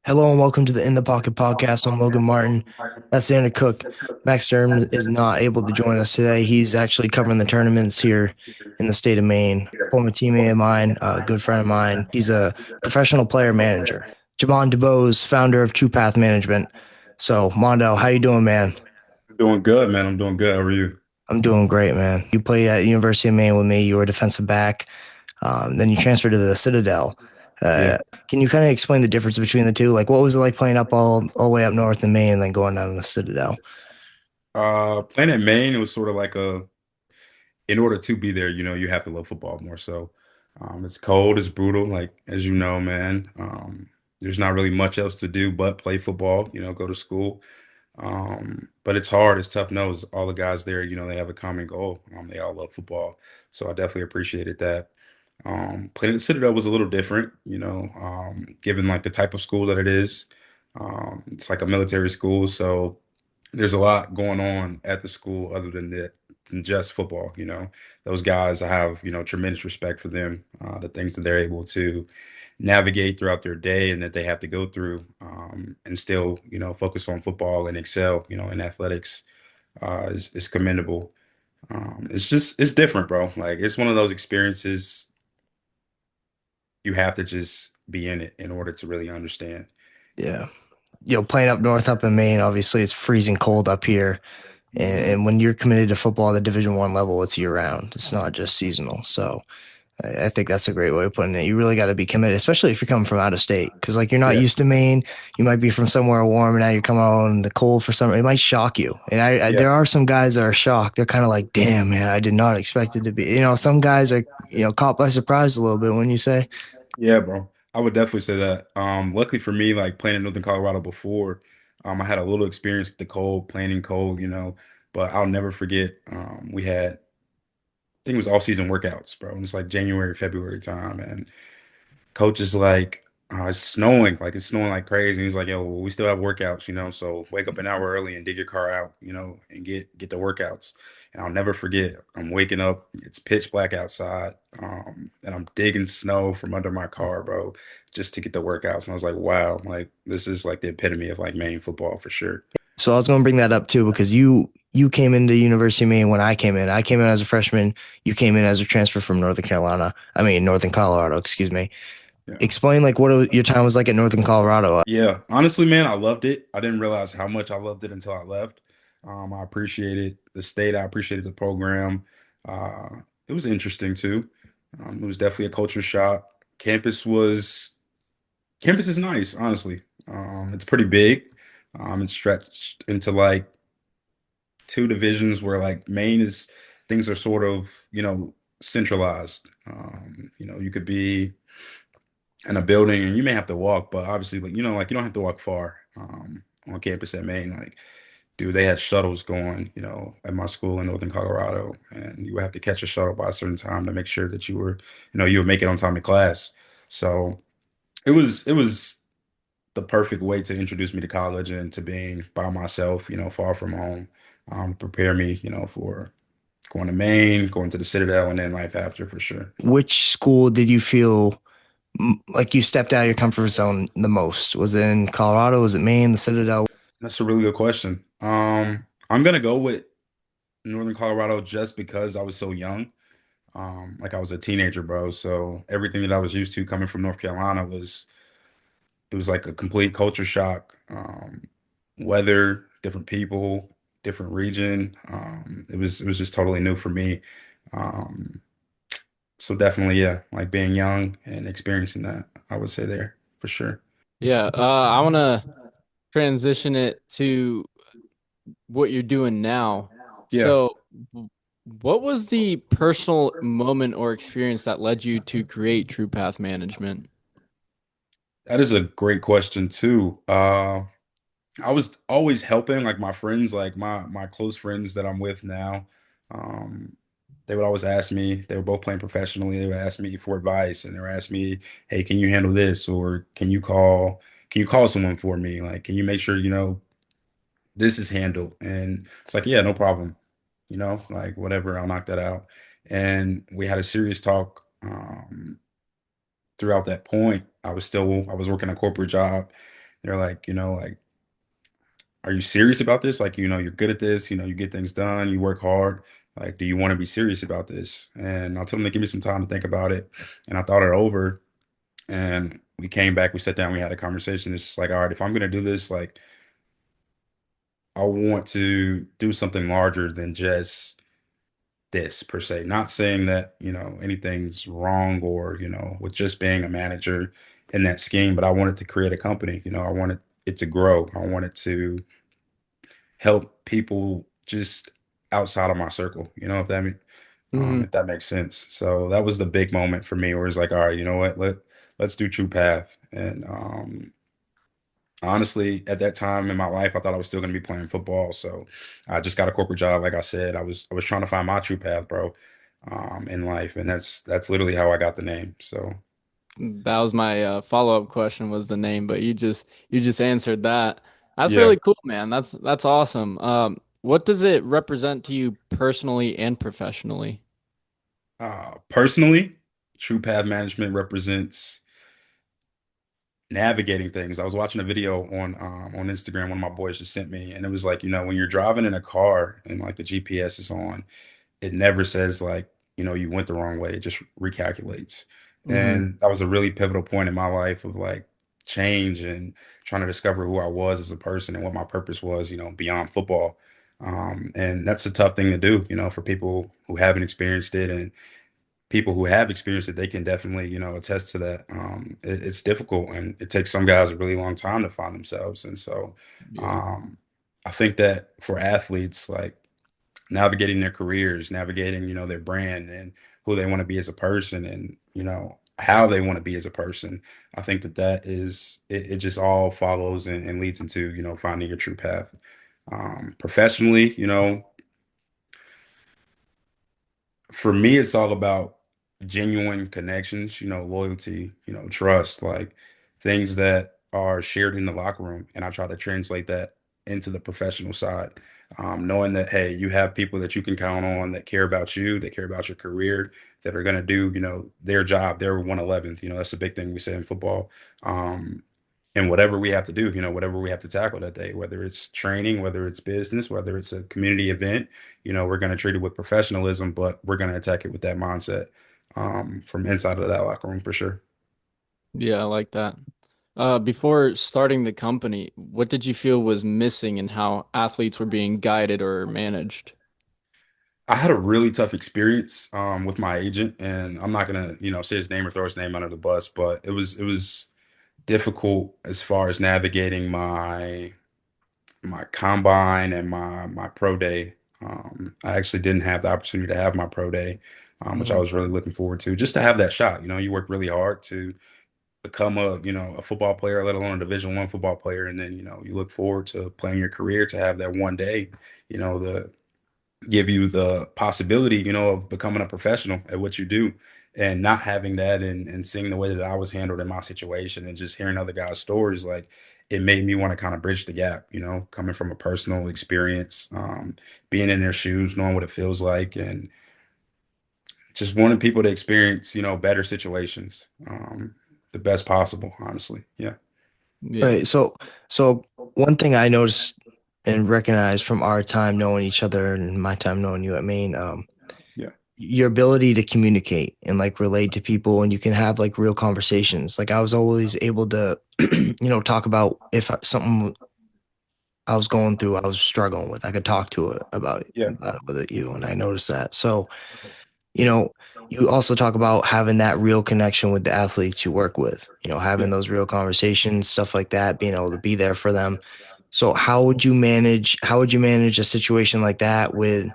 Hello and welcome to the In the Pocket podcast. I'm Logan Martin. That's Anna Cook. Max Sturm is not able to join us today. He's actually covering the tournaments here in the state of Maine. Former teammate of mine, a good friend of mine. He's a professional player manager. Jamond DuBose, founder of True Path Management. So, Mondo, how you doing, man? Doing good, man. I'm doing good. How are you? I'm doing great, man. You played at University of Maine with me. You were a defensive back. Then you transferred to the Citadel. Yeah. Uh, can you kind of explain the difference between the two? Like, what was it like playing up all the way up north in Maine and then going down to the Citadel? Playing at Maine, it was sort of like in order to be there, you have to love football more so. It's cold, it's brutal, like as you know, man. There's not really much else to do but play football, go to school. But it's hard, it's tough nose. All the guys there, they have a common goal. They all love football. So I definitely appreciated that. Playing at Citadel was a little different, given like the type of school that it is. It's like a military school, so there's a lot going on at the school other than just football. Those guys, I have tremendous respect for them, the things that they're able to navigate throughout their day and that they have to go through, and still focus on football and excel in athletics, is commendable. It's different, bro. Like it's one of those experiences you have to just be in it in order to really understand. Yeah. Playing up north up in Maine, obviously it's freezing cold up here. And when you're committed to football at the Division 1 level, it's year round. It's not just seasonal. So I think that's a great way of putting it. You really got to be committed, especially if you're coming from out of state, because like you're not Yeah, used to Maine. You might be from somewhere warm, and now you're coming out in the cold for summer. It might shock you. And yeah, there are some guys that are shocked. They're kind of like, "Damn, man, I did not expect it to be." Some guys are caught by surprise a little bit when you say, yeah, bro. I would definitely say that. Luckily for me, like playing in Northern Colorado before, I had a little experience with the cold, playing in cold, but I'll never forget. We had, I think it was all season workouts, bro. And it's like January, February time, and coach is like, it's snowing like crazy. And he's like, yo, well, we still have workouts, so wake up an hour early and dig your car out, and get the workouts. And I'll never forget, I'm waking up, it's pitch black outside, and I'm digging snow from under my car, bro, just to get the workouts. And I was like, wow, like this is like the epitome of like Maine football for sure. So I was going to bring that up too because you came into University of Maine when I came in. I came in as a freshman. You came in as a transfer from Northern Carolina. I mean Northern Colorado, excuse me. Yeah. Explain like your time was like at Northern Colorado. Yeah, honestly, man, I loved it. I didn't realize how much I loved it until I left. I appreciated the state. I appreciated the program. Uh, it was interesting too. It was definitely a culture shock. Campus was Campus is nice, honestly. It's pretty big. It's stretched into like two divisions where like Maine is things are sort of, centralized. You could be in a building and you may have to walk, but obviously like you don't have to walk far on campus at Maine. Like, dude, they had shuttles going, at my school in Northern Colorado, and you would have to catch a shuttle by a certain time to make sure that you would make it on time to class. So it was the perfect way to introduce me to college and to being by myself, far from home, prepare me, for going to Maine, going to the Citadel, and then life after for sure. Which school did you feel like you stepped out of your comfort zone the most? Was it in Colorado? Was it Maine, the Citadel? That's a really good question. I'm gonna go with Northern Colorado just because I was so young. Like I was a teenager, bro. So everything that I was used to coming from North Carolina it was like a complete culture shock. Weather, different people, different region. It was just totally new for me. Um, so definitely, yeah, like being young and experiencing that, I would say there for sure. Yeah, I want to transition it to what you're doing now. Yeah, So, what was the personal moment or experience that led you to create True Path Management? that is a great question too. I was always helping like my friends, like my close friends that I'm with now. Um, they would always ask me, they were both playing professionally, they would ask me for advice and they would ask me, hey, can you handle this? Or can you call someone for me? Like, can you make sure, this is handled? And it's like, yeah, no problem. Like whatever, I'll knock that out. And we had a serious talk throughout that point. I was working a corporate job They're like, like, are you serious about this? Like, you're good at this, you get things done, you work hard. Like, do you want to be serious about this? And I told them to give me some time to think about it. And I thought it over. And we came back, we sat down, we had a conversation. It's just like, all right, if I'm gonna do this, like, I want to do something larger than just this per se. Not saying that, anything's wrong or, with just being a manager in that scheme, but I wanted to create a company. I wanted it to grow. I wanted to help people just outside of my circle, Hmm. if that makes sense. So that was the big moment for me where it's like, all right, you know what, let's do True Path. And honestly, at that time in my life, I thought I was still going to be playing football. So I just got a corporate job. Like I said, I was trying to find my true path, bro, in life, and that's literally how I got the name. So That was my follow-up question was the name, but you just answered that. That's yeah, really cool, man. That's awesome. What does it represent to you personally and professionally? personally, True Path Management represents navigating things. I was watching a video on Instagram, one of my boys just sent me, and it was like, when you're driving in a car and like the GPS is on, it never says like, you went the wrong way. It just recalculates. Hmm. And that was a really pivotal point in my life of like change and trying to discover who I was as a person and what my purpose was, beyond football. And that's a tough thing to do, for people who haven't experienced it, and people who have experienced it, they can definitely, attest to that. It's difficult, and it takes some guys a really long time to find themselves. And so, Yeah. um, I think that for athletes, like, navigating their careers, navigating, their brand and who they want to be as a person, and, how they want to be as a person. I think that it just all follows and leads into, finding your true path. Professionally, for me, it's all about genuine connections, loyalty, trust, like things that are shared in the locker room. And I try to translate that into the professional side. Knowing that, hey, you have people that you can count on that care about you, that care about your career, that are going to do, their job, their 111th. That's a big thing we say in football. And whatever we have to do, whatever we have to tackle that day, whether it's training, whether it's business, whether it's a community event, we're going to treat it with professionalism, but we're going to attack it with that mindset, from inside of that locker room for sure. Yeah, I like that. Before starting the company, what did you feel was missing in how athletes were being guided or managed? I had a really tough experience with my agent, and I'm not gonna, say his name or throw his name under the bus, but it was difficult as far as navigating my combine and my pro day. I actually didn't have the opportunity to have my pro day, which I Hmm. was really looking forward to, just to have that shot. You work really hard to become a football player, let alone a Division I football player, and then you look forward to playing your career to have that one day, the give you the possibility, of becoming a professional at what you do. And not having that, and seeing the way that I was handled in my situation and just hearing other guys' stories, like, it made me want to kind of bridge the gap, coming from a personal experience, being in their shoes, knowing what it feels like, and just wanting people to experience, better situations, the best possible, honestly. Yeah. Yeah. Right. So one thing I noticed and recognized from our time knowing each other and my time knowing you at Maine, Yeah. your ability to communicate and like relate to people, and you can have like real conversations. Like I was always able to, talk about if something I was going through, I was struggling with, I could talk to it Yeah. about it with you. And I noticed that. So, you know, you also talk about having that real connection with the athletes you work with, Yeah. having those real conversations, stuff like that, being able to be there for them. So how would you manage a situation like that with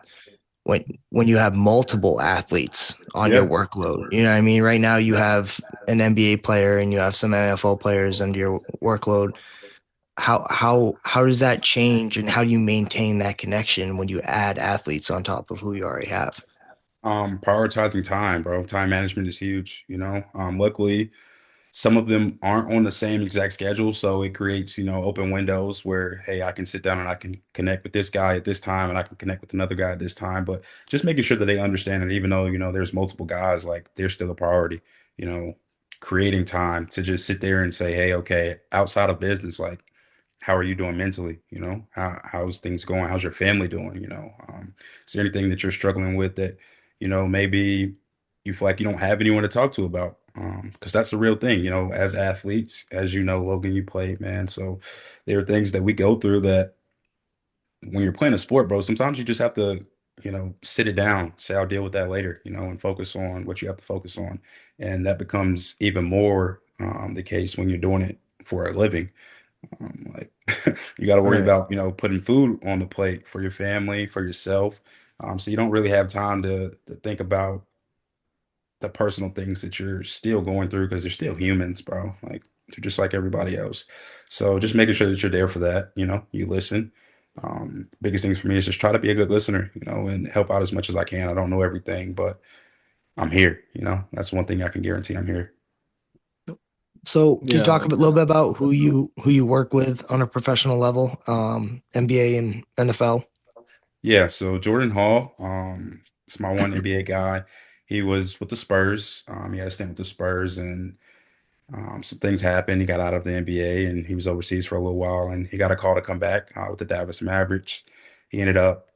when you have multiple athletes on your Yeah. workload? You know what I mean? Right now you Yeah. have an NBA player and you have some NFL players under your workload. How does that change, and how do you maintain that connection when you add athletes on top of who you already have? Prioritizing time, bro. Time management is huge, luckily, some of them aren't on the same exact schedule, so it creates, open windows where, hey, I can sit down and I can connect with this guy at this time, and I can connect with another guy at this time. But just making sure that they understand that even though, there's multiple guys, like, they're still a priority, you know. creating time to just sit there and say, hey, okay, outside of business, like, how are you doing mentally? You know, how's things going? How's your family doing? Is there anything that you're struggling with that, maybe you feel like you don't have anyone to talk to about? Because that's the real thing, as athletes, as you know, Logan, you played, man. So there are things that we go through that when you're playing a sport, bro, sometimes you just have to, sit it down, say, I'll deal with that later, and focus on what you have to focus on. And that becomes even more the case when you're doing it for a living. Like you got to worry Right. about, putting food on the plate for your family, for yourself. So you don't really have time to think about the personal things that you're still going through because they're still humans, bro. Like they're just like everybody else. So just making sure that you're there for that, you listen. Biggest things for me is just try to be a good listener, and help out as much as I can. I don't know everything, but I'm here, That's one thing I can guarantee I'm here. So can you Yeah, I talk a like little that. bit about who you work with on a professional level, NBA and NFL? Yeah, so Jordan Hall, it's my one NBA guy. He was with the Spurs. He had a stint with the Spurs, and some things happened. He got out of the NBA and he was overseas for a little while, and he got a call to come back with the Dallas Mavericks. He ended up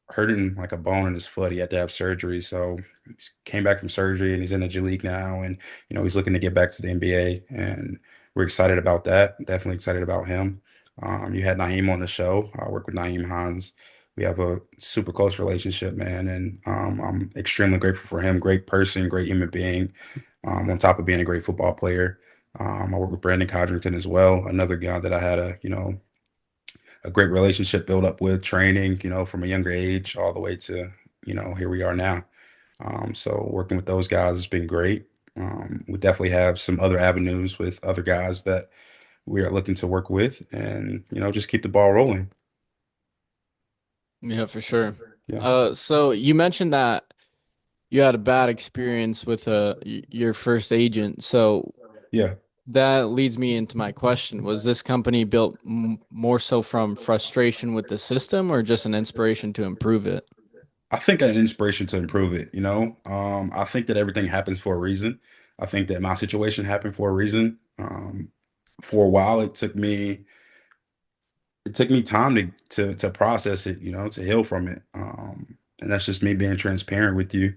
hurting like a bone in his foot. He had to have surgery, so he came back from surgery and he's in the G League now, and he's looking to get back to the NBA, and we're excited about that. Definitely excited about him. You had Naeem on the show. I work with Naeem Hines. We have a super close relationship, man, and I'm extremely grateful for him. Great person, great human being, on top of being a great football player. I work with Brandon Codrington as well, another guy that I had a great relationship built up with training, from a younger age all the way to, here we are now. So working with those guys has been great. We definitely have some other avenues with other guys that we are looking to work with and, just keep the ball rolling. Yeah, for sure. Yeah. So you mentioned that you had a bad experience with your first agent. So Yeah. that leads me into my question. Was this company built m more so from frustration with the system or just an inspiration to improve it? I think an inspiration to improve it, I think that everything happens for a reason. I think that my situation happened for a reason. For a while, it took me time to process it, to heal from it. And that's just me being transparent with you.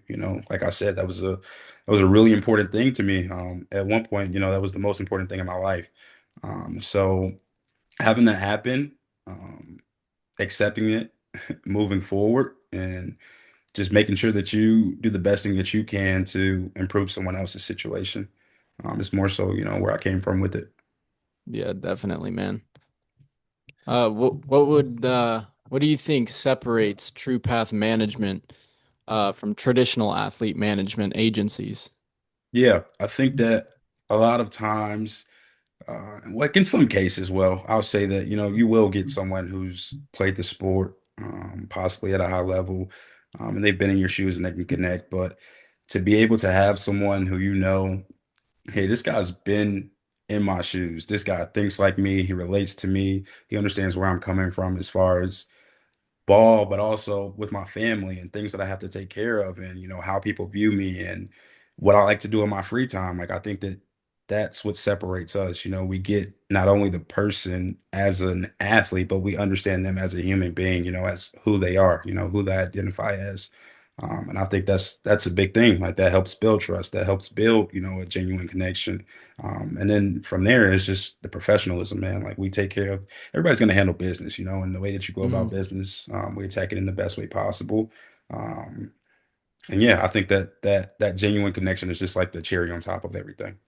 Like I said, that was a really important thing to me. At one point, that was the most important thing in my life. So having that happen, um, accepting it, moving forward, and just making sure that you do the best thing that you can to improve someone else's situation. It's more so, where I came from with it. Yeah, definitely, man. What do you think separates True Path Management from traditional athlete management agencies? Yeah, I think that a lot of times, like in some cases, well, I'll say that, you will get someone who's played the sport, possibly at a high level, and they've been in your shoes and they can connect. But to be able to have someone who hey, this guy's been in my shoes. This guy thinks like me. He relates to me. He understands where I'm coming from as far as ball, but also with my family and things that I have to take care of, and how people view me and what I like to do in my free time. Like I think that that's what separates us. We get not only the person as an athlete, but we understand them as a human being, as who they are, who they identify as. And I think that's a big thing. Like that helps build trust, that helps build, a genuine connection. And then from there, it's just the professionalism, man. Like we take care of everybody's going to handle business, and the way that you go about Mm, business, we attack it in the best way possible. Um, and yeah, I think that genuine connection is just like the cherry on top of everything.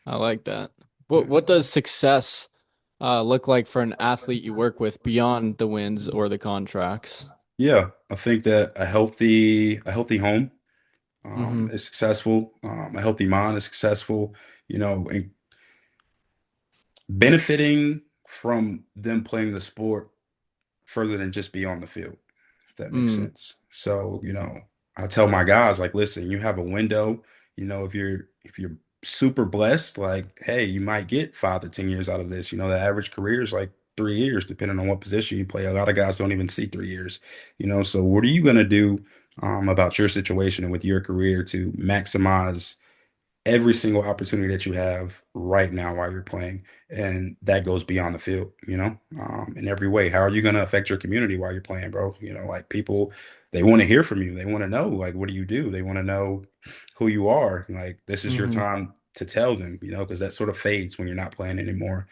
I like that. Yeah. What does success look like for an athlete you work with beyond the wins or the contracts? Yeah, I think that a healthy home Hmm. is successful. A healthy mind is successful. And benefiting from them playing the sport further than just be on the field, if that makes Mm, sense. So, I tell my guys like, listen, you have a window, if you're super blessed, like, hey, you might get 5 to 10 years out of this. The average career is like 3 years, depending on what position you play. A lot of guys don't even see 3 years, so what are you gonna do about your situation and with your career to maximize every single opportunity that you have right now while you're playing. And that goes beyond the field, in every way. How are you going to affect your community while you're playing, bro? Like people, they want to hear from you. They want to know, like, what do you do? They want to know who you are. Like, this is your Hmm. time to tell them, because that sort of fades when you're not playing anymore.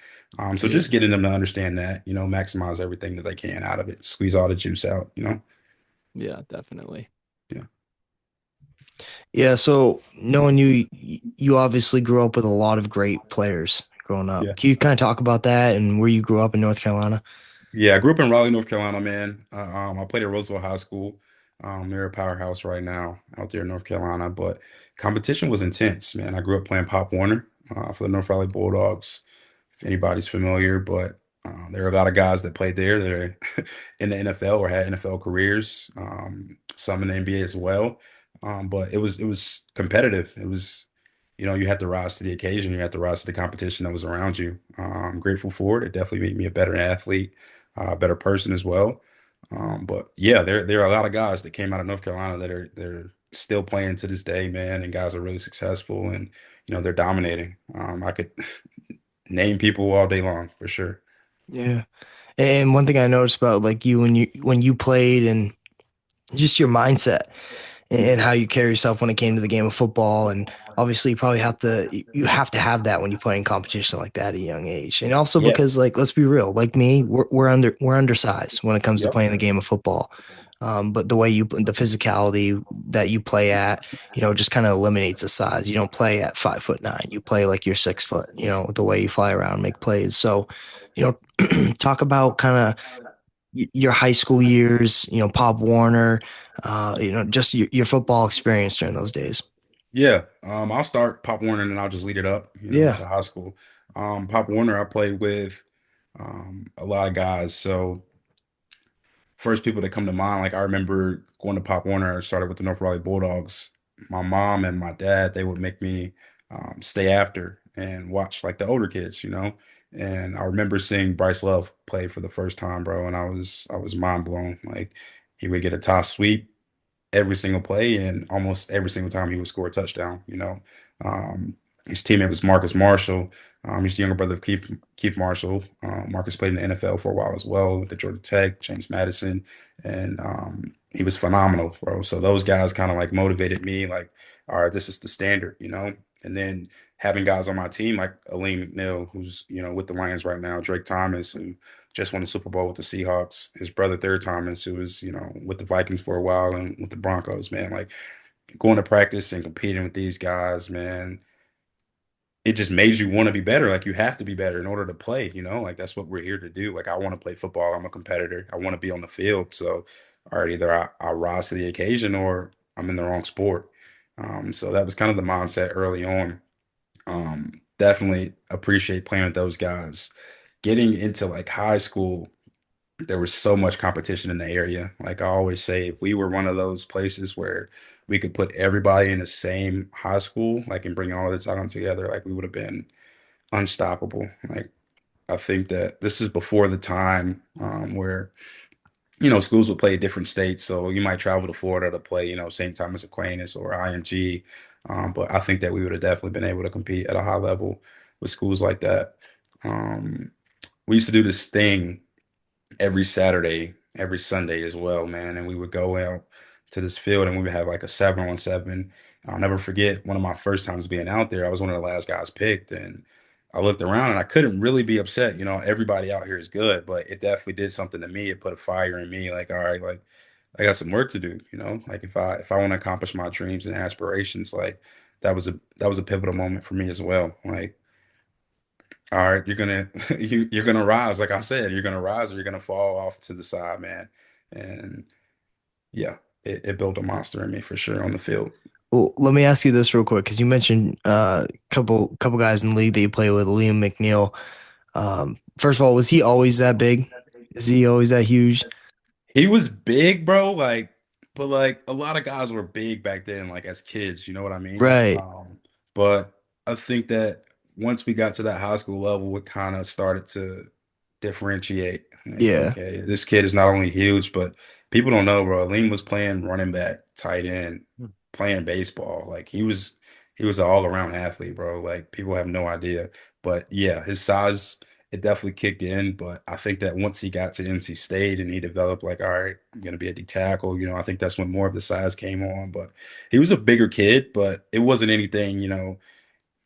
So Yeah. just getting them to understand that, maximize everything that they can out of it, squeeze all the juice out. Yeah, definitely. Yeah. Yeah, so knowing you, you obviously grew up with a lot of great players growing up. Yeah. Can you kind of talk about that and where you grew up in North Carolina? Yeah, I grew up in Raleigh, North Carolina, man. I played at Roosevelt High School. They're a powerhouse right now out there in North Carolina, but competition was intense, man. I grew up playing Pop Warner for the North Raleigh Bulldogs, if anybody's familiar, but there are a lot of guys that played there that are in the NFL or had NFL careers, some in the NBA as well. But it was competitive. It was, you had to rise to the occasion. You had to rise to the competition that was around you. I'm grateful for it. It definitely made me a better athlete, a better person as well. But yeah, there are a lot of guys that came out of North Carolina that are they're still playing to this day, man, and guys are really successful and they're dominating. I could name people all day long for sure. Yeah. And one thing I noticed about like you when you played and just your mindset and how you carry yourself when it came to the game of football. And obviously, you have to have that when you play in competition like that at a young age. And also Yeah. because, like, let's be real, like me, we're undersized when it comes to Yep. playing the game of football. But the way the physicality that you play at, just kind of eliminates the size. You don't play at 5'9". You play like you're 6 foot. The way you fly around, make plays. So, talk about kind of your high school years, Pop Warner, just your football experience during those days. Yeah. I'll start Pop Warner and then I'll just lead it up, Yeah. to high school. Pop Warner, I played with a lot of guys. So first people that come to mind, like I remember going to Pop Warner, I started with the North Raleigh Bulldogs. My mom and my dad, they would make me stay after and watch like the older kids. And I remember seeing Bryce Love play for the first time, bro, and I was mind blown. Like he would get a toss sweep every single play, and almost every single time he would score a touchdown. His teammate was Marcus Marshall. He's the younger brother of Keith Marshall. Marcus played in the NFL for a while as well with the Georgia Tech, James Madison, and he was phenomenal, bro. So those guys kind of like motivated me, like, all right, this is the standard. And then having guys on my team like Aleem McNeil, who's with the Lions right now, Drake Thomas, who just won the Super Bowl with the Seahawks. His brother Third Thomas, who was with the Vikings for a while and with the Broncos, man. Like going to practice and competing with these guys, man. It just made you want to be better. Like you have to be better in order to play. Like that's what we're here to do. Like I want to play football. I'm a competitor. I want to be on the field. So, all right, either I rise to the occasion or I'm in the wrong sport. So that was kind of the mindset early on. Definitely appreciate playing with those guys. Getting into like high school, there was so much competition in the area. Like I always say, if we were one of those places where we could put everybody in the same high school, like and bring all of the talent together, like we would have been unstoppable. Like I think that this is before the time where schools would play at different states. So you might travel to Florida to play, St. Thomas Aquinas or IMG. But I think that we would have definitely been able to compete at a high level with schools like that. Um, we used to do this thing every Saturday, every Sunday as well, man. And we would go out to this field and we would have like a 7-on-7. I'll never forget one of my first times being out there. I was one of the last guys picked, and I looked around and I couldn't really be upset. Everybody out here is good, but it definitely did something to me. It put a fire in me. Like, all right, like I got some work to do. Like if I want to accomplish my dreams and aspirations, like that was a pivotal moment for me as well. Like all right, you're gonna you're gonna rise. Like I said, you're gonna rise or you're gonna fall off to the side, man. And yeah, it built a monster in me for sure on the field. Well, let me ask you this real quick because you mentioned couple guys in the league that you play with, Liam McNeil. First of all, was he always that big? Is he always that huge? He was big, bro. Like, but like a lot of guys were big back then, like as kids, you know what I mean? Right. But I think that once we got to that high school level, it kind of started to differentiate. Like, Yeah. okay, this kid is not only huge, but people don't know, bro. Aleem was playing running back, tight end, playing baseball. Like he was an all-around athlete, bro. Like people have no idea. But yeah, his size, it definitely kicked in. But I think that once he got to NC State and he developed like, all right, I'm gonna be a D tackle, I think that's when more of the size came on. But he was a bigger kid, but it wasn't anything,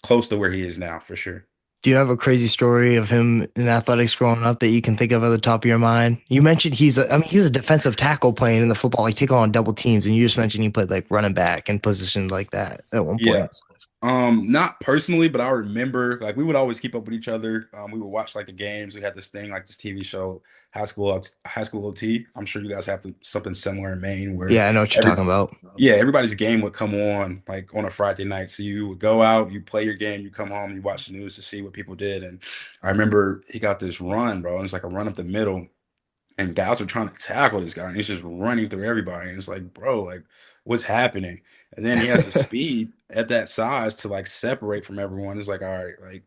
close to where he is now for sure. Do you have a crazy story of him in athletics growing up that you can think of at the top of your mind? You mentioned he's a defensive tackle playing in the football, like take on double teams, and you just mentioned he played like running back and positioned like that at one point. Yeah. Not personally, but I remember like we would always keep up with each other. We would watch like the games. We had this thing like this TV show, High School OT. I'm sure you guys have something similar in Maine where Yeah, I know what you're every talking about. yeah, everybody's game would come on like on a Friday night. So you would go out, you play your game, you come home, you watch the news to see what people did. And I remember he got this run, bro. And it's like a run up the middle and guys are trying to tackle this guy, and he's just running through everybody. And it's like, bro, like, what's happening? And then he has the speed at that size to like separate from everyone. It's like, all right, like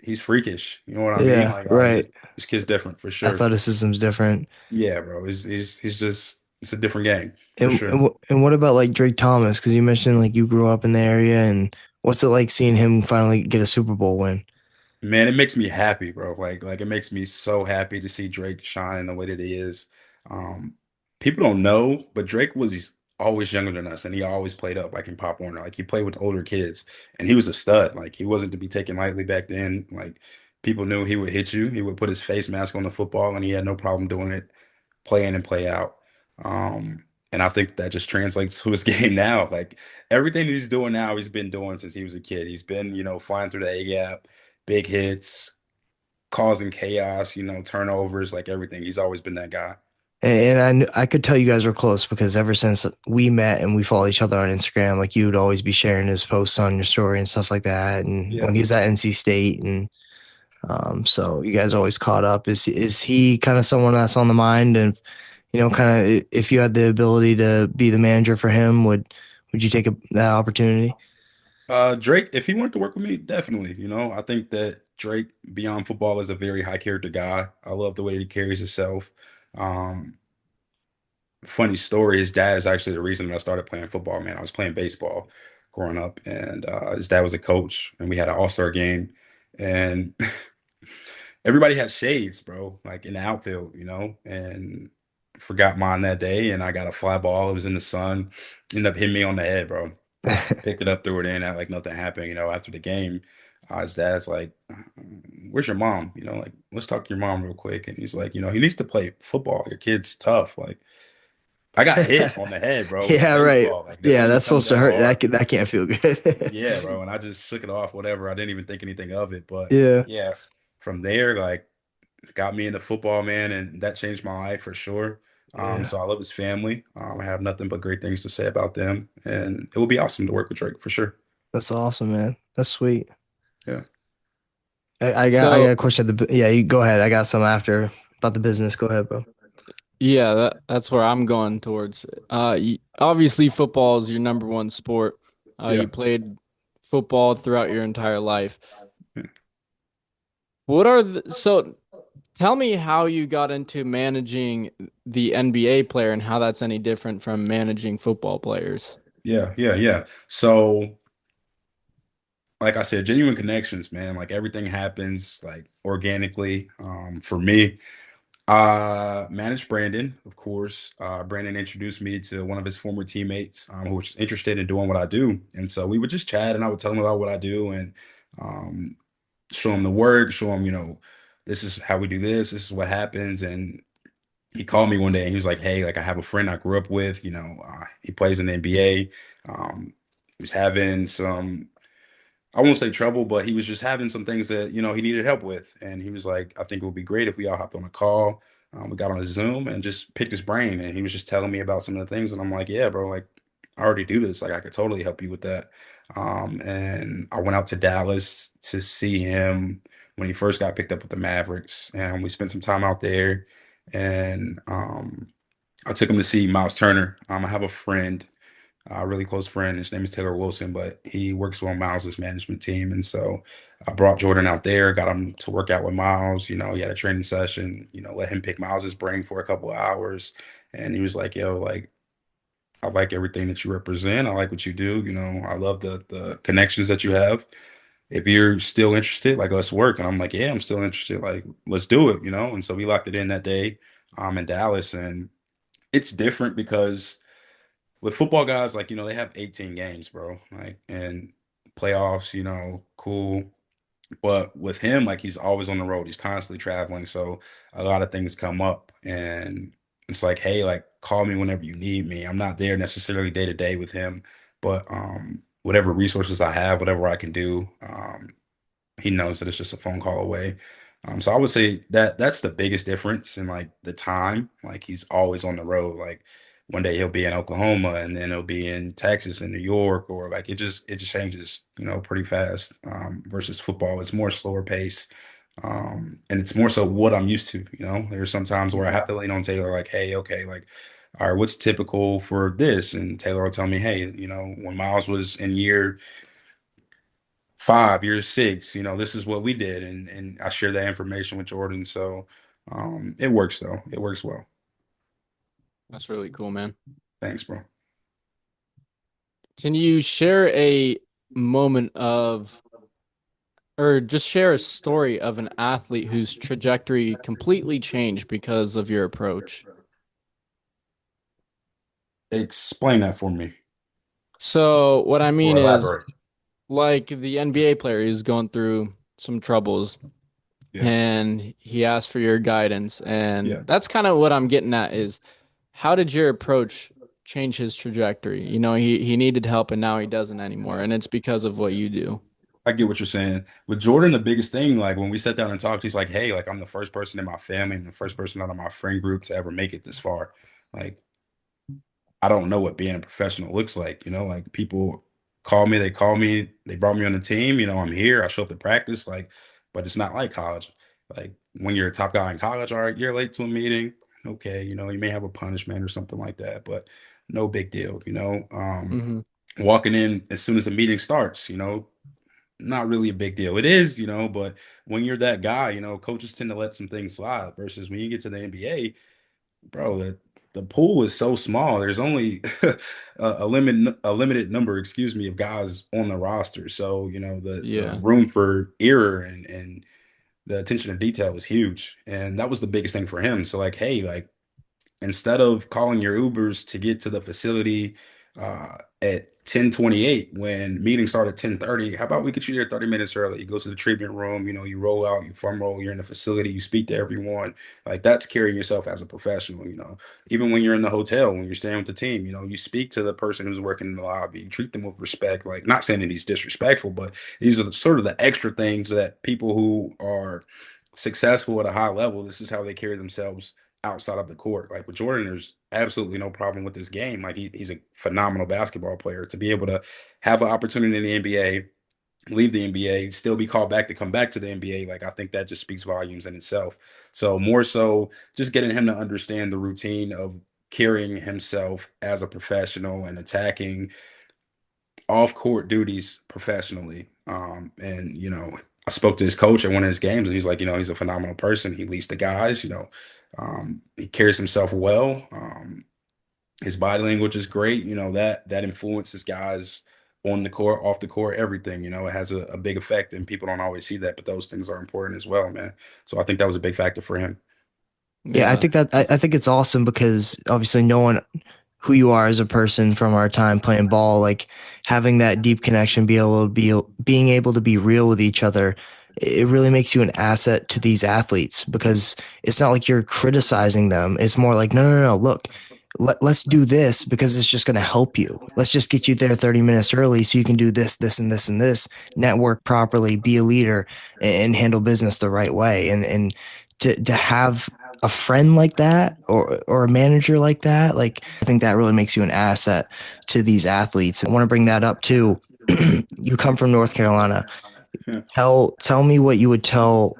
he's freakish. You know what I mean? Yeah, Like, all right, right. this kid's different for sure. Athleticism's different. Yeah, bro. He's just it's a different game for And sure. and, and what about like Drake Thomas? Because you mentioned like you grew up in the area, and what's it like seeing him finally get a Super Bowl win? Man, it makes me happy, bro. Like it makes me so happy to see Drake shine in the way that he is. Um, People don't know, but Drake was always younger than us, and he always played up like in Pop Warner. Like he played with older kids, and he was a stud. Like he wasn't to be taken lightly back then. Like people knew he would hit you. He would put his face mask on the football, and he had no problem doing it, play in and play out. And I think that just translates to his game now. Like everything that he's doing now, he's been doing since he was a kid. He's been, flying through the A gap, big hits, causing chaos, turnovers, like everything. He's always been that guy. And I could tell you guys were close because ever since we met and we follow each other on Instagram, like you would always be sharing his posts on your story and stuff like that. And when Yeah. he was at NC State, and so you guys always caught up. Is he kind of someone that's on the mind? And kind of if you had the ability to be the manager for him, would you take that opportunity? Drake, if he wanted to work with me, definitely. I think that Drake, beyond football, is a very high character guy. I love the way that he carries himself. Um, Funny story, his dad is actually the reason that I started playing football, man. I was playing baseball growing up, and his dad was a coach, and we had an all-star game, and everybody had shades, bro, like in the outfield, and forgot mine that day, and I got a fly ball. It was in the sun, ended up hitting me on the head, bro. Picked it up, threw it in, act like nothing happened. After the game, his dad's like, "Where's your mom? Like, let's talk to your mom real quick." And he's like, "He needs to play football. Your kid's tough. Like, I got hit on the head, bro, with a Yeah, right. baseball. Like, that Yeah, don't even that's come supposed to that hurt. hard." That can't feel good. Yeah, bro. And I just shook it off, whatever. I didn't even think anything of it. But Yeah, yeah, from there, like, got me into football, man, and that changed my life for sure. yeah. So I love his family. I have nothing but great things to say about them, and it will be awesome to work with Drake for sure. That's awesome, man. That's sweet. Yeah. I got a So question yeah, you go ahead. I got some after about the business. Go ahead, bro. yeah, that's where I'm going towards. Obviously, football is your number one sport. Yeah. You played football throughout your entire life. Yeah. So tell me how you got into managing the NBA player and how that's any different from managing football players. Yeah. Yeah. Yeah. So, like I said, genuine connections, man. Like everything happens like organically. For me, managed Brandon, of course. Brandon introduced me to one of his former teammates, who was interested in doing what I do. And so we would just chat and I would tell him about what I do and um, show him the work, show him, this is how we do this, this is what happens. And he called me one day and he was like, "Hey, like I have a friend I grew up with, he plays in the NBA. He was having some I won't say trouble, but he was just having some things that, he needed help with. And he was like, I think it would be great if we all hopped on a call. We got on a Zoom and just picked his brain. And he was just telling me about some of the things. And I'm like, yeah, bro, like I already do this. Like I could totally help you with that. And I went out to Dallas to see him when he first got picked up with the Mavericks. And we spent some time out there. And I took him to see Miles Turner. I have a friend, a really close friend. His name is Taylor Wilson, but he works on Miles's management team. And so I brought Jordan out there, got him to work out with Miles. He had a training session, let him pick Miles's brain for a couple of hours. And he was like, yo, like, I like everything that you represent. I like what you do. I love the connections that you have. If you're still interested, like let's work. And I'm like, yeah, I'm still interested. Like, let's do it. And so we locked it in that day, in Dallas. And it's different because with football guys, like, they have 18 games, bro. Like, and playoffs, cool. But with him, like he's always on the road. He's constantly traveling. So a lot of things come up and it's like, hey, like call me whenever you need me. I'm not there necessarily day to day with him, but whatever resources I have, whatever I can do, he knows that it's just a phone call away. So I would say that that's the biggest difference in like the time. Like he's always on the road. Like one day he'll be in Oklahoma and then he'll be in Texas and New York, or like it just changes, pretty fast. Versus football, it's more slower pace. And it's more so what I'm used to. There's some times where I have to lean on Taylor, like, hey, okay, like, all right, what's typical for this? And Taylor will tell me, hey, when Miles was in year 5, year 6, this is what we did, and I share that information with Jordan. So it works though. It works well. That's really cool, man. Thanks, bro. Can you share a moment or just share a story of an athlete whose trajectory completely changed because of your approach? Explain that for me So, what I or mean is, elaborate. like the NBA player is going through some troubles Yeah. and he asked for your guidance. Yeah. And that's kind of what I'm getting at is how did your approach change his trajectory? He needed help and now he doesn't anymore. And it's because of what you do. I get what you're saying. With Jordan, the biggest thing, like when we sat down and talked, he's like, hey, like I'm the first person in my family and the first person out of my friend group to ever make it this far. Like I don't know what being a professional looks like. Like people call me, they brought me on the team. I'm here, I show up to practice, like, but it's not like college. Like when you're a top guy in college, all right, you're late to a meeting. Okay, you may have a punishment or something like that, but no big deal. Hmm. Walking in as soon as the meeting starts, not really a big deal. It is, but when you're that guy, coaches tend to let some things slide versus when you get to the NBA, bro, the pool is so small. There's only a limited number, excuse me, of guys on the roster. So, the Yeah. room for error and the attention to detail was huge. And that was the biggest thing for him. So like, hey, like instead of calling your Ubers to get to the facility at 10:28 when meetings start at 10:30, how about we get you there 30 minutes early? You go to the treatment room, you roll out, you foam roll, you're in the facility, you speak to everyone. Like that's carrying yourself as a professional. Even when you're in the hotel, when you're staying with the team, you speak to the person who's working in the lobby, you treat them with respect. Like not saying that he's disrespectful, but these are sort of the extra things that people who are successful at a high level, this is how they carry themselves outside of the court. Like with Jordan, there's absolutely no problem with this game. Like he's a phenomenal basketball player. To be able to have an opportunity in the NBA, leave the NBA, still be called back to come back to the NBA, like I think that just speaks volumes in itself. So more so just getting him to understand the routine of carrying himself as a professional and attacking off court duties professionally. And I spoke to his coach at one of his games, and he's like, he's a phenomenal person. He leads the guys. He carries himself well. His body language is great. That influences guys on the court, off the court, everything. It has a big effect, and people don't always see that, but those things are important as well, man. So I think that was a big factor for him. Yeah, I Yeah. think that I think it's awesome because obviously knowing who you are as a person from our time playing ball, like having that deep connection, being able to be real with each other, it really makes you an asset to these athletes because it's not like you're criticizing them. It's more like, no, no, no, look, let's do this because it's just going to help you. Let's just get you there 30 minutes early so you can do this, this, and this, and this, network properly, be a leader, and handle business the right way. And to have a friend like that or a manager like that, like I think that really makes you an asset to these athletes. I want to bring that up too. You come from North Carolina. Tell me what you would tell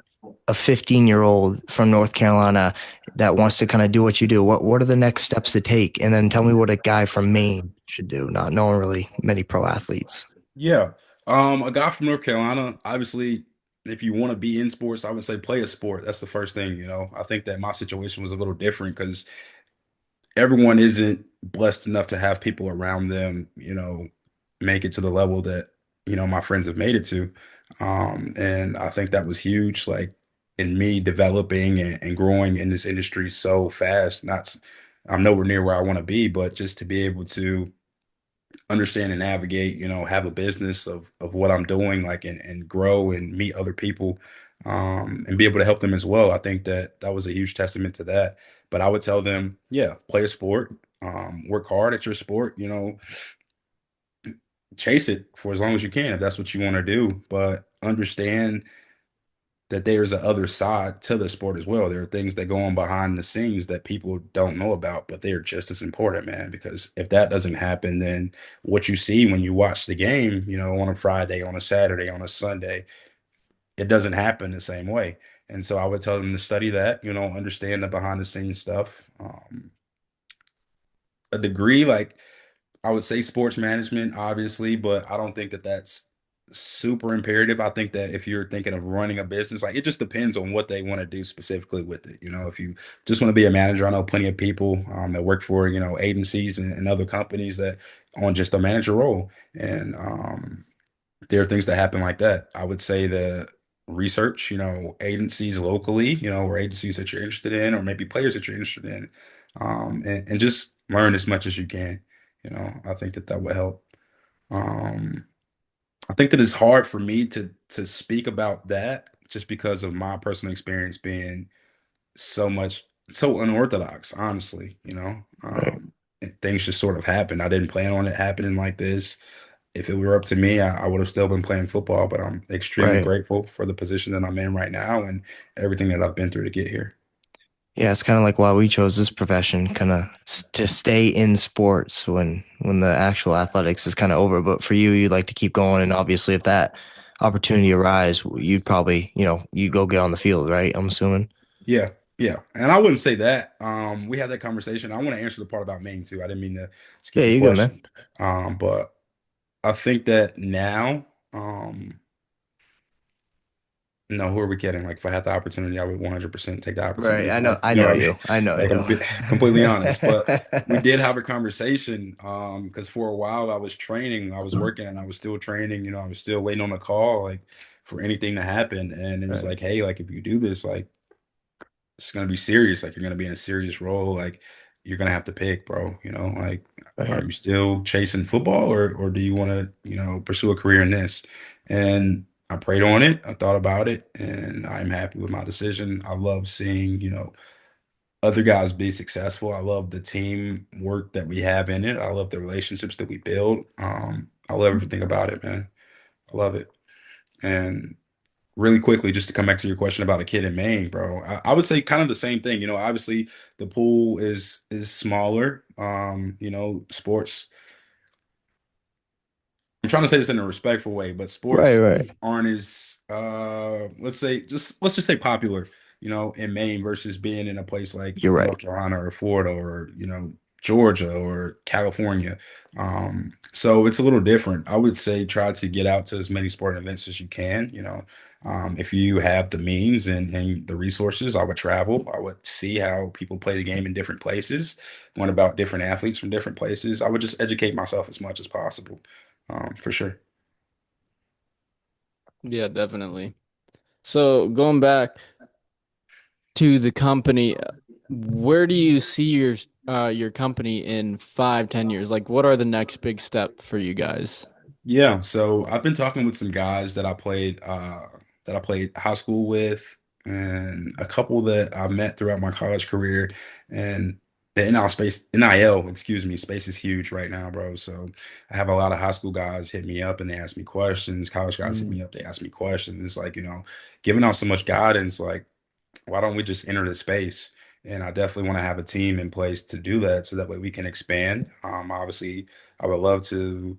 a 15-year-old from North Carolina that wants to kind of do what you do. What are the next steps to take? And then tell me what a guy from Maine should do. Not knowing really many pro athletes. Yeah. A guy from North Carolina, obviously, if you want to be in sports, I would say play a sport. That's the first thing. I think that my situation was a little different because everyone isn't blessed enough to have people around them, make it to the level that, my friends have made it to. And I think that was huge, like in me developing and growing in this industry so fast. I'm nowhere near where I want to be, but just to be able to understand and navigate, have a business of what I'm doing, like and grow and meet other people, and be able to help them as well. I think that that was a huge testament to that. But I would tell them, yeah, play a sport, work hard at your sport, chase it for as long as you can if that's what you want to do. But understand that there's a other side to the sport as well. There are things that go on behind the scenes that people don't know about, but they're just as important, man. Because if that doesn't happen, then what you see when you watch the game, on a Friday, on a Saturday, on a Sunday, it doesn't happen the same way. And so I would tell them to study that, understand the behind the scenes stuff. A degree, like I would say sports management, obviously, but I don't think that that's super imperative. I think that if you're thinking of running a business, like it just depends on what they want to do specifically with it. If you just want to be a manager, I know plenty of people that work for, agencies and other companies that on just a manager role. And there are things that happen like that. I would say the research, agencies locally, or agencies that you're interested in, or maybe players that you're interested in, and just learn as much as you can. I think that that would help. Um, I think that it's hard for me to speak about that just because of my personal experience being so unorthodox, honestly, Right. and things just sort of happened. I didn't plan on it happening like this. If it were up to me, I would have still been playing football, but I'm extremely Right. grateful for the position that I'm in right now and everything that I've been through to get here. Yeah, it's kind of like why we chose this profession, kind of to stay in sports when the actual athletics is kind of over. But for you, you'd like to keep going, and obviously, if that opportunity arise, you'd probably, you go get on the field, right? I'm assuming. Yeah, yeah. And I wouldn't say that. We had that conversation. I want to answer the part about Maine too. I didn't mean to Yeah, skip your you good, man. question. But I think that now, um, no, who are we kidding? Like, if I had the opportunity, I would 100% take the Right. opportunity. I know. Like, I know you. I know like I'm you. completely honest. But we did have a conversation, because for a while I was training, I was working, and I was still training. I was still waiting on a call, like for anything to happen. And it was Right. like, hey, like if you do this, like it's gonna be serious. Like you're gonna be in a serious role. Like you're gonna have to pick, bro. Like are Right. you still chasing football, or do you want to, pursue a career in this? And I prayed on it. I thought about it, and I'm happy with my decision. I love seeing, other guys be successful. I love the team work that we have in it. I love the relationships that we build. I love everything about it, man. I love it. And really quickly, just to come back to your question about a kid in Maine, bro, I would say kind of the same thing. Obviously the pool is smaller. Sports. I'm trying to say this in a respectful way, but Right. sports Right. aren't as let's just say popular, in Maine versus being in a place like You're right. North Carolina or Florida or Georgia or California. So it's a little different. I would say try to get out to as many sporting events as you can. If you have the means and the resources, I would travel. I would see how people play the game in different places, learn about different athletes from different places. I would just educate myself as much as possible, for sure. Yeah, definitely. So going back to the company, where do you see your company in 5, 10 years? Like, what are the next big step for you guys? Yeah, so I've been talking with some guys that I played high school with, and a couple that I met throughout my college career. And the NIL, excuse me, space is huge right now, bro. So I have a lot of high school guys hit me up and they ask me questions. College guys hit Mm. me up, they ask me questions. It's like, giving out so much guidance, like, why don't we just enter the space? And I definitely want to have a team in place to do that so that way we can expand. Obviously, I would love to,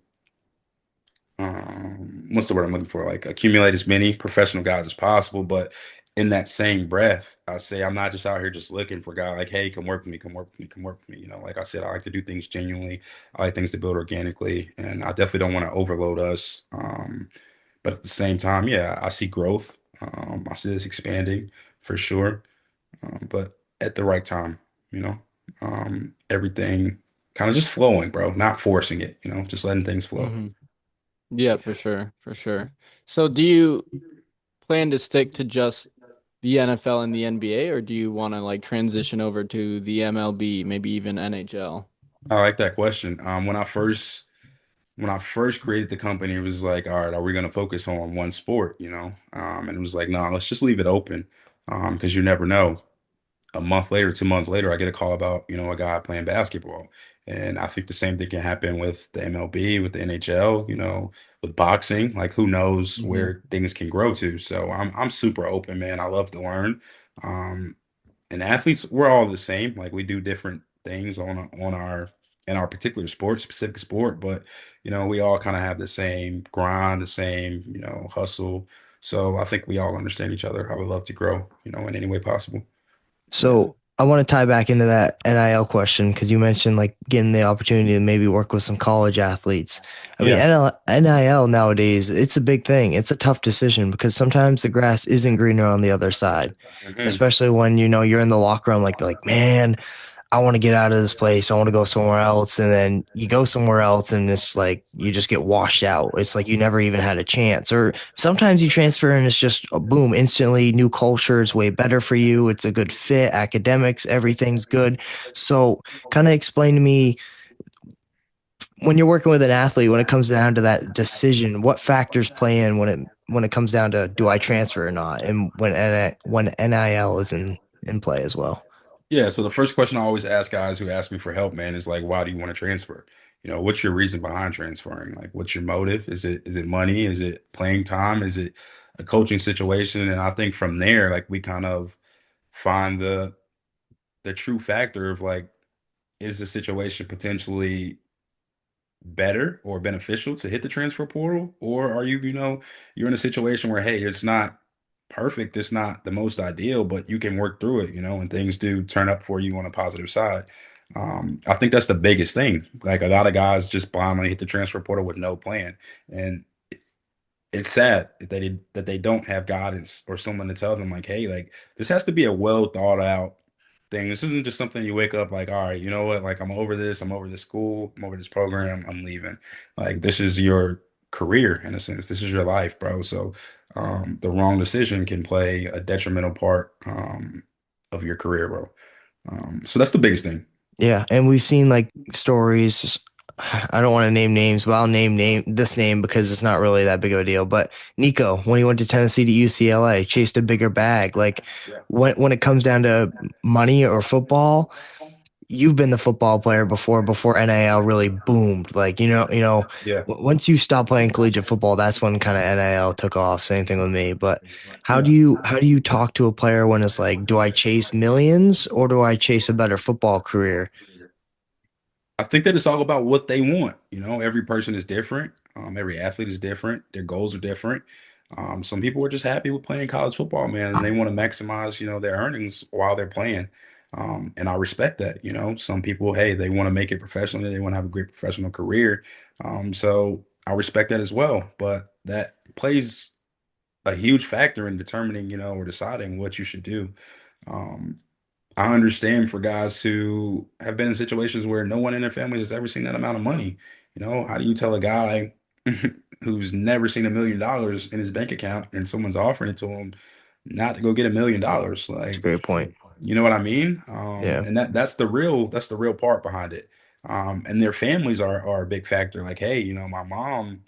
what's the word I'm looking for? Like accumulate as many professional guys as possible. But in that same breath, I say I'm not just out here just looking for guys like, hey, come work with me, come work with me, come work with me. Like I said, I like to do things genuinely. I like things to build organically, and I definitely don't want to overload us. But at the same time, yeah, I see growth. I see this expanding for sure. But at the right time, you know. Everything kind of just flowing, bro, not forcing it, just letting things flow. Hmm. Yeah, for sure, for sure. So do you plan to stick to just the NFL and the NBA, or do you want to like transition over to the MLB, maybe even NHL? I like that question. When I first created the company, it was like, all right, are we going to focus on one sport, And it was like, no, let's just leave it open, because you never know. A month later, 2 months later, I get a call about, a guy playing basketball. And I think the same thing can happen with the MLB, with the NHL, with boxing. Like who knows Hmm. where things can grow to. So I'm super open, man. I love to learn. Um, and athletes, we're all the same. Like we do different things on our in our particular sport, specific sport, but we all kind of have the same grind, the same, hustle. So I think we all understand each other. I would love to grow, in any way possible. Yeah. So I want to tie back into that NIL question because you mentioned like getting the opportunity to maybe work with some college athletes. I mean, Yeah. NIL nowadays, it's a big thing. It's a tough decision because sometimes the grass isn't greener on the other side, Hmm. especially when you're in the locker room, like, man, I want to get out of this place. I want to go somewhere else. And then you go somewhere else and it's like you just get washed out. It's like you never even had a chance. Or sometimes you transfer and it's just a boom, instantly new culture. It's way better for you. It's a good fit, academics, everything's good. So kind of explain to me when you're working with an athlete, when it comes down to that decision, what factors play in when it comes down to do I transfer or not? And when NIL is in play as well. Yeah, so the first question I always ask guys who ask me for help, man, is like, why do you want to transfer? What's your reason behind transferring? Like, what's your motive? Is it money? Is it playing time? Is it a coaching situation? And I think from there, like we kind of find the true factor of like, is the situation potentially better or beneficial to hit the transfer portal? Or are you, you're in a situation where, hey, it's not perfect, it's not the most ideal, but you can work through it, and things do turn up for you on a positive side. I think that's the biggest thing. Like a lot of guys just blindly hit the transfer portal with no plan. And it's sad that they don't have guidance or someone to tell them like, hey, like this has to be a well thought out thing. This isn't just something you wake up like, all right, you know what? Like I'm over this. I'm over this school. I'm over this program. I'm leaving. Like this is your career in a sense. This is your life, bro. So the wrong decision can play a detrimental part of your career, bro. So that's the biggest thing. Yeah, and we've seen like stories. I don't want to name names, but I'll name this name because it's not really that big of a deal. But Nico, when he went to Tennessee to UCLA, chased a bigger bag. Like Yeah. when it comes down to money or football, you've been the football player before NIL really boomed. Like Yeah. once you stop playing collegiate football, that's when kind of NIL took off. Same thing with me. But Yeah. how do you talk to a player when it's like, do I chase millions or do I chase a better football career? I think that it's all about what they want. Every person is different. Every athlete is different. Their goals are different. Some people are just happy with playing college football, man, and they want to maximize, their earnings while they're playing. And I respect that. Some people, hey, they want to make it professionally. They want to have a great professional career. So I respect that as well. But that plays a huge factor in determining, or deciding what you should do. Um, I understand for guys who have been in situations where no one in their family has ever seen that amount of money. How do you tell a guy who's never seen $1 million in his bank account and someone's offering it to him not to go get $1 million? It's a Like, great point. you know what I mean? Yeah. And that's the real part behind it. And their families are a big factor. Like, hey, my mom,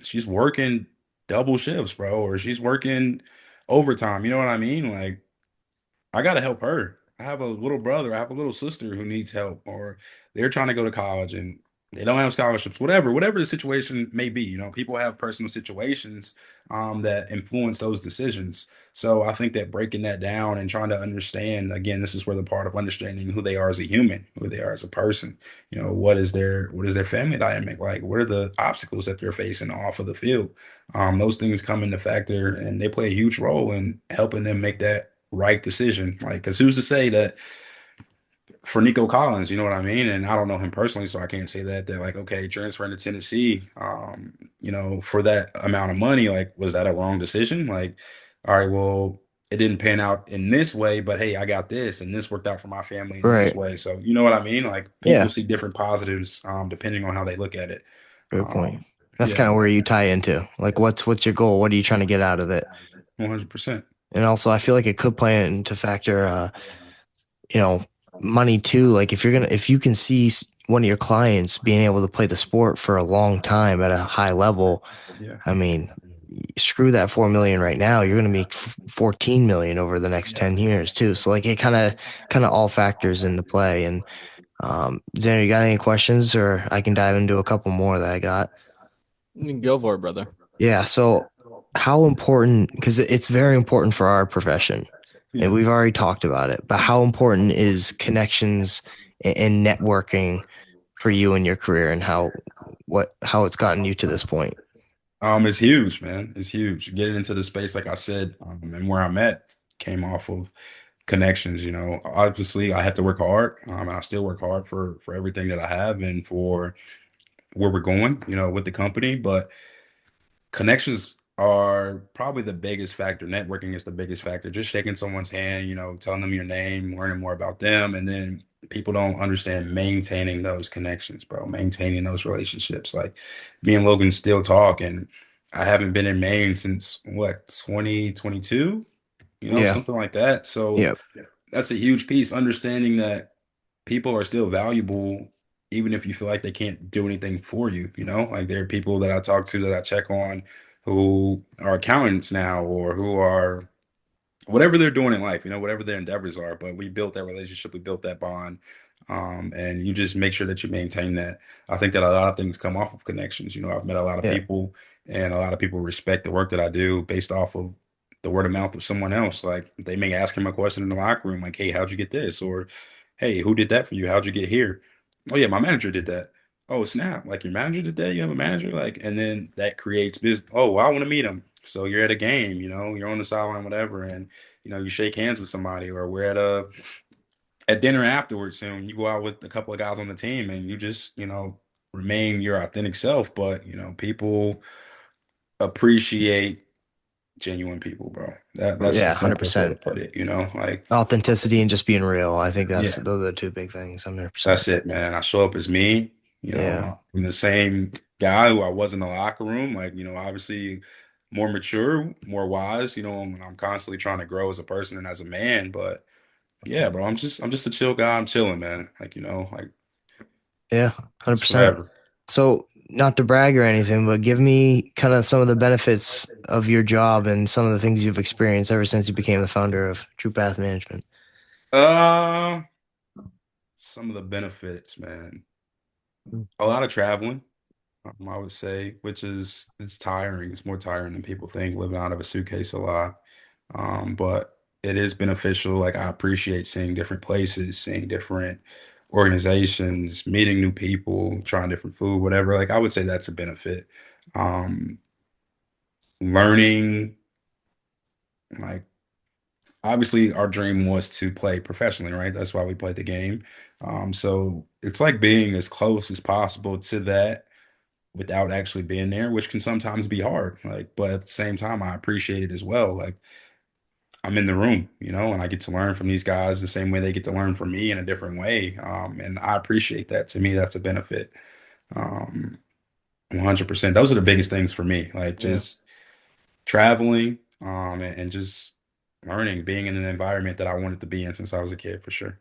she's working double shifts, bro, or she's working overtime. You know what I mean? Like, I gotta help her. I have a little brother, I have a little sister who needs help, or they're trying to go to college and they don't have scholarships, whatever the situation may be. People have personal situations that influence those decisions. So I think that breaking that down and trying to understand, again, this is where the part of understanding who they are as a human, who they are as a person. What is their family dynamic like? What are the obstacles that they're facing off of the field? Those things come into factor and they play a huge role in helping them make that right decision. Like, because who's to say that for Nico Collins, you know what I mean? And I don't know him personally, so I can't say that like, okay, transferring to Tennessee, for that amount of money, like, was that a wrong decision? Like, all right, well, it didn't pan out in this way, but hey, I got this and this worked out for my family in this Right. way. So you know what I mean? Like people Yeah. see different positives depending on how they look at it. Good point. That's Yeah, kind of where you tie into. Like, what's your goal? What are you trying to get out of it? 100%. And also, I feel like it could play into factor, you know, money too. Like, if you can see one of your clients being able to play the sport for a long time at a high level, Yeah. I mean, screw that 4 million right now. You're going to make 14 million over the next 10 years too. So like, it kind of all factors into play. And Xander, you got any questions, or I can dive into a couple more that I got? Go for it, brother. Yeah. So, how important, because it's very important for our profession, and Yeah. we've already talked about it, but how important is connections and networking for you in your career, and how it's gotten you to this point? It's huge, man. It's huge. Getting into the space, like I said, and where I'm at came off of connections. You know, obviously I have to work hard, and I still work hard for everything that I have and for where we're going, you know, with the company. But connections are probably the biggest factor. Networking is the biggest factor. Just shaking someone's hand, you know, telling them your name, learning more about them, and then people don't understand maintaining those connections, bro. Maintaining those relationships. Like me and Logan still talk, and I haven't been in Maine since what, 2022, you know, Yeah. something like that. So Yeah. that's a huge piece, understanding that people are still valuable even if you feel like they can't do anything for you, you know? Like there are people that I talk to that I check on who are accountants now or who are whatever they're doing in life, you know, whatever their endeavors are. But we built that relationship, we built that bond. And you just make sure that you maintain that. I think that a lot of things come off of connections. You know, I've met a lot of Yeah. people and a lot of people respect the work that I do based off of the word of mouth of someone else. Like they may ask him a question in the locker room, like, hey, how'd you get this? Or, hey, who did that for you? How'd you get here? Oh, yeah, my manager did that. Oh, snap. Like your manager did that? You have a manager? Like, and then that creates business. Oh, well, I want to meet him. So you're at a game, you know, you're on the sideline, whatever. And you know, you shake hands with somebody, or we're at dinner afterwards, and you go out with a couple of guys on the team, and you just, you know, remain your authentic self. But you know, people appreciate genuine people, bro. That's the Yeah. simplest way to 100%. put it. You know, like Authenticity and just being real. I think yeah, those are the two big things. 100%. that's it, man. I show up as me. You Yeah. know, I'm the same guy who I was in the locker room. Like, you know, obviously more mature, more wise. You know, and I'm constantly trying to grow as a person and as a man, but. Yeah, bro. I'm just a chill guy. I'm chilling, man. Like, you know, like Yeah. just 100%. whatever. So, not to brag or anything, but give me kind of some of the benefits of your job and some of the things you've experienced ever since you became the founder of True Path Management. Uh, some of the benefits, man. A lot of traveling, I would say, which is it's tiring. It's more tiring than people think, living out of a suitcase a lot. But it is beneficial. Like I appreciate seeing different places, seeing different organizations, meeting new people, trying different food, whatever. Like I would say that's a benefit. Um, learning, like obviously our dream was to play professionally, right? That's why we played the game. So it's like being as close as possible to that without actually being there, which can sometimes be hard. Like, but at the same time, I appreciate it as well. Like I'm in the room, you know, and I get to learn from these guys the same way they get to learn from me in a different way. And I appreciate that. To me, that's a benefit. Um, 100%. Those are the biggest things for me. Like Yeah. just traveling, and just learning, being in an environment that I wanted to be in since I was a kid, for sure.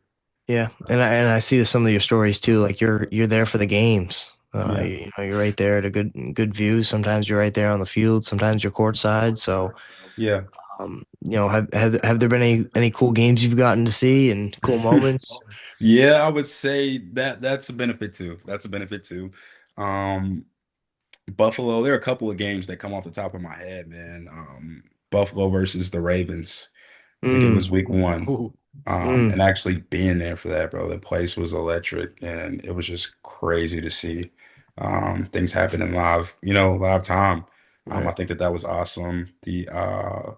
Yeah, and I see some of your stories too. Like you're there for the games. Yeah. You're right there at a good view. Sometimes you're right there on the field. Sometimes you're courtside. So, Yeah. have there been any cool games you've gotten to see and cool moments? Yeah, I would say that that's a benefit too. That's a benefit too. Um, Buffalo, there are a couple of games that come off the top of my head, man. Buffalo versus the Ravens. I think it Mm, was week one. Ooh. And mm, actually being there for that, bro, the place was electric and it was just crazy to see things happening live, you know, live time. I right. think that that was awesome. The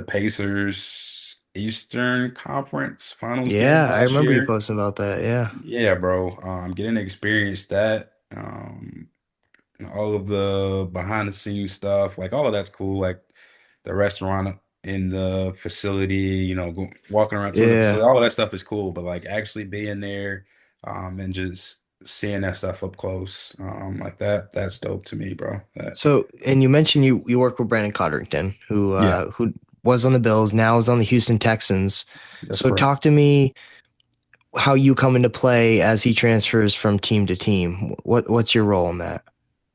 Pacers Eastern Conference Finals game Yeah, I last remember you year. posting about that. Yeah, Yeah, bro. Getting to experience that, all of the behind the scenes stuff, like all of that's cool. Like the restaurant. in the facility, walking around to the Yeah. facility, all of that stuff is cool, but like actually being there, and just seeing that stuff up close, like that's dope to me, bro. So, and you mentioned you work with Brandon Codrington, Yeah, who was on the Bills, now is on the Houston Texans. that's So, correct. talk to me how you come into play as he transfers from team to team. What's your role in that?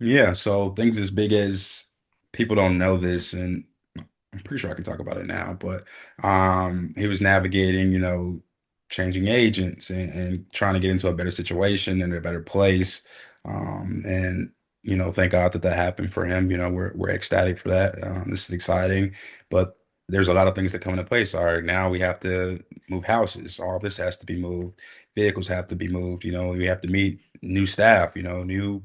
Yeah, so things as big as people don't know this, and I'm pretty sure I can talk about it now, but he was navigating, changing agents and trying to get into a better situation and a better place. And thank God that that happened for him. We're ecstatic for that. This is exciting, but there's a lot of things that come into place. All right, now we have to move houses. All this has to be moved. Vehicles have to be moved. We have to meet new staff. New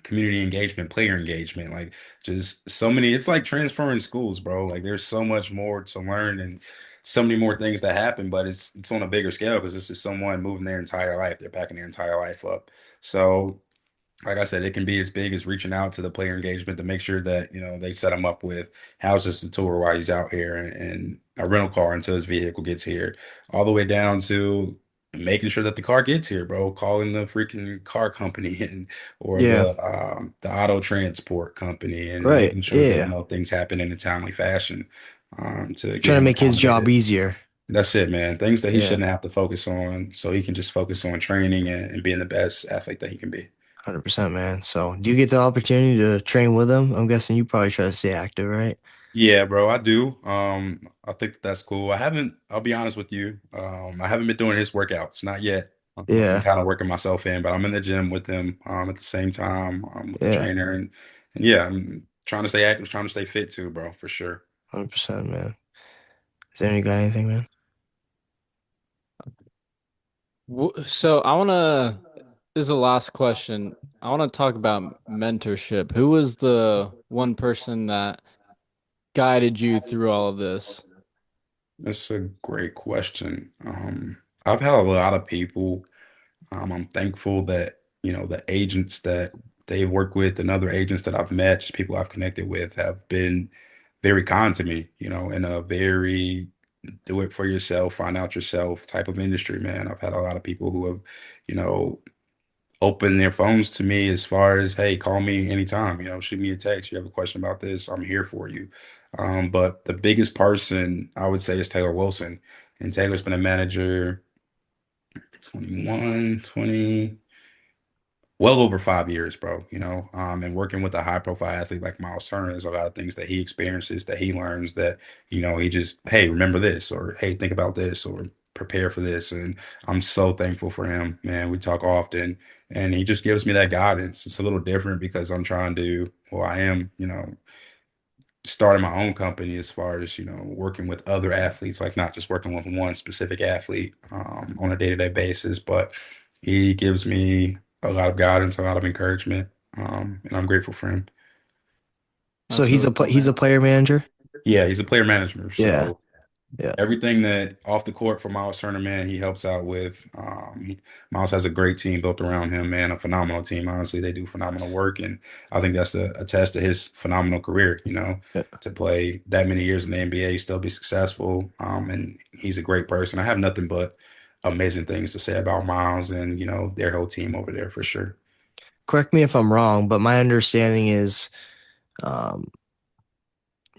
community engagement, player engagement, like just so many. It's like transferring schools, bro. Like there's so much more to learn and so many more things that happen, but it's on a bigger scale because this is someone moving their entire life. They're packing their entire life up. So like I said, it can be as big as reaching out to the player engagement to make sure that, they set him up with houses to tour while he's out here and a rental car until his vehicle gets here, all the way down to making sure that the car gets here, bro. Calling the freaking car company and or Yeah. the auto transport company and Right. making sure that, Yeah. things happen in a timely fashion, to get Trying to him make his job accommodated. easier. That's it, man. Things that he Yeah. shouldn't have to focus on, so he can just focus on training and being the best athlete that he can be. 100%, man. So, do you get the opportunity to train with him? I'm guessing you probably try to stay active, right? Yeah, bro, I do. I think that's cool. I'll be honest with you. I haven't been doing his workouts, not yet. I've been Yeah. kind of working myself in, but I'm in the gym with him, at the same time, with the Yeah. trainer and yeah, I'm trying to stay active, trying to stay fit too, bro, for sure. 100%, man. Is there any got anything, man? So I wanna. This is the last question. I want to talk about mentorship. Who was the one person that guided you through all of this? That's a great question. I've had a lot of people. I'm thankful that, the agents that they work with and other agents that I've met, just people I've connected with, have been very kind to me, in a very do it for yourself, find out yourself type of industry, man. I've had a lot of people who have, you know, opened their phones to me as far as, hey, call me anytime, shoot me a text. You have a question about this, I'm here for you. But the biggest person I would say is Taylor Wilson. And Taylor's been a manager 21, 20, well over 5 years, bro, and working with a high profile athlete like Miles Turner, there's a lot of things that he experiences, that he learns, that, he just, hey, remember this, or hey, think about this, or prepare for this. And I'm so thankful for him, man. We talk often and he just gives me that guidance. It's a little different because I am, starting my own company as far as working with other athletes, like not just working with one specific athlete, on a day-to-day basis, but he gives me a lot of guidance, a lot of encouragement, and I'm grateful for him. So That's really cool, he's a man. player manager. Yeah, he's a player manager, Yeah. so Yeah. everything that off the court for Miles Turner, man, he helps out with. Miles has a great team built around him, man, a phenomenal team. Honestly, they do phenomenal work, and I think that's a test to his phenomenal career. Yeah. To play that many years in the NBA, still be successful. And he's a great person. I have nothing but amazing things to say about Miles and their whole team over there for sure. Correct me if I'm wrong, but my understanding is um,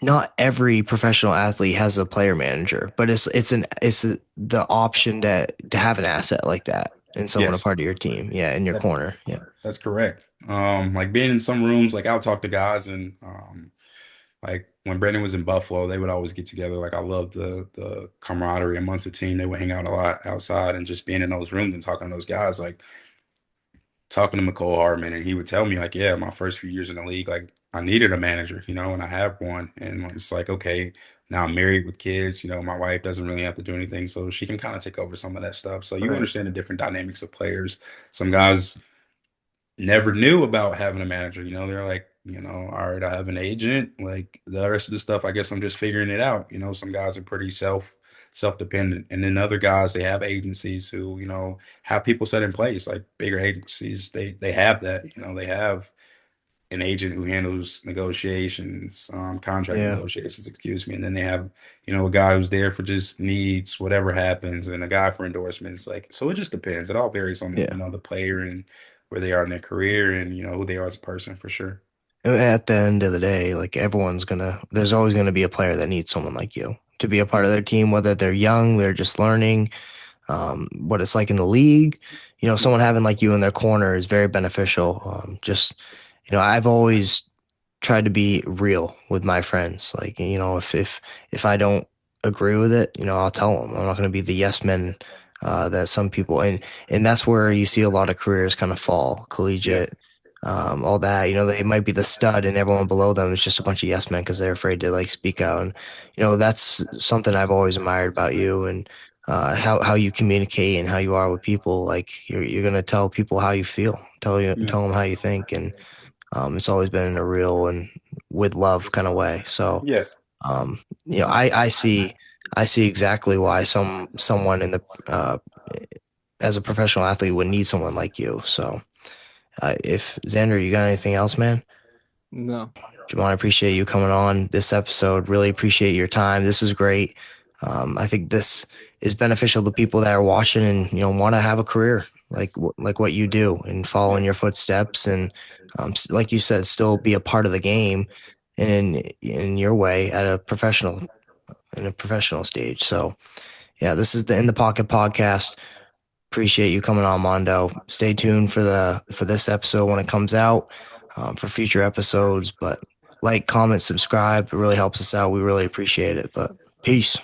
not every professional athlete has a player manager, but the option to have an asset like that and someone a Yes, part of your team. Yeah, in your that corner. Yeah. that's correct. Like being in some rooms, like I'll talk to guys and like when Brandon was in Buffalo, they would always get together. Like I love the camaraderie amongst the team. They would hang out a lot outside and just being in those rooms and talking to those guys, like talking to McCole Hardman, and he would tell me like, yeah, my first few years in the league, like I needed a manager, and I have one, and it's like, okay, now I'm married with kids, my wife doesn't really have to do anything, so she can kind of take over some of that stuff. So you Right. understand the different dynamics of players. Some guys never knew about having a manager. They're like, all right, I have an agent. Like the rest of the stuff, I guess I'm just figuring it out. Some guys are pretty self-dependent. And then other guys, they have agencies who, have people set in place, like bigger agencies, they have that, they have an agent who handles negotiations, contract Yeah. negotiations, excuse me. And then they have, a guy who's there for just needs, whatever happens, and a guy for endorsements. Like, so it just depends. It all varies on, Yeah. the player and where they are in their career and, who they are as a person for sure. And at the end of the day, like there's always gonna be a player that needs someone like you to be a part of Yeah. their team, whether they're young, they're just learning, what it's like in the league. Yeah. Someone having like you in their corner is very beneficial. I've always tried to be real with my friends. Like, if I don't agree with it, I'll tell them. I'm not going to be the yes men that some people and that's where you see a lot of careers kind of fall, Yeah. collegiate, all that. They might be the stud and everyone below them is just a bunch of yes men because they're afraid to like speak out. And that's something I've always admired about you and how you communicate and how you are with people. Like you're gonna tell people how you feel, Yeah. tell them how you think, and it's always been in a real and with love kind of way. So, Yeah. I see exactly why someone in the as a professional athlete would need someone like you. So, if Xander, you got anything else, man? No. Jamon, I appreciate you coming on this episode. Really appreciate your time. This is great. I think this is beneficial to people that are watching and want to have a career like what you do and follow in Yeah. your footsteps and like you said, still be a part of the game and in your way at a professional stage. So yeah, this is the In the Pocket podcast. Appreciate you coming on, Mondo. Stay tuned for this episode when it comes out, for future episodes. But like, comment, subscribe. It really helps us out. We really appreciate it. But peace.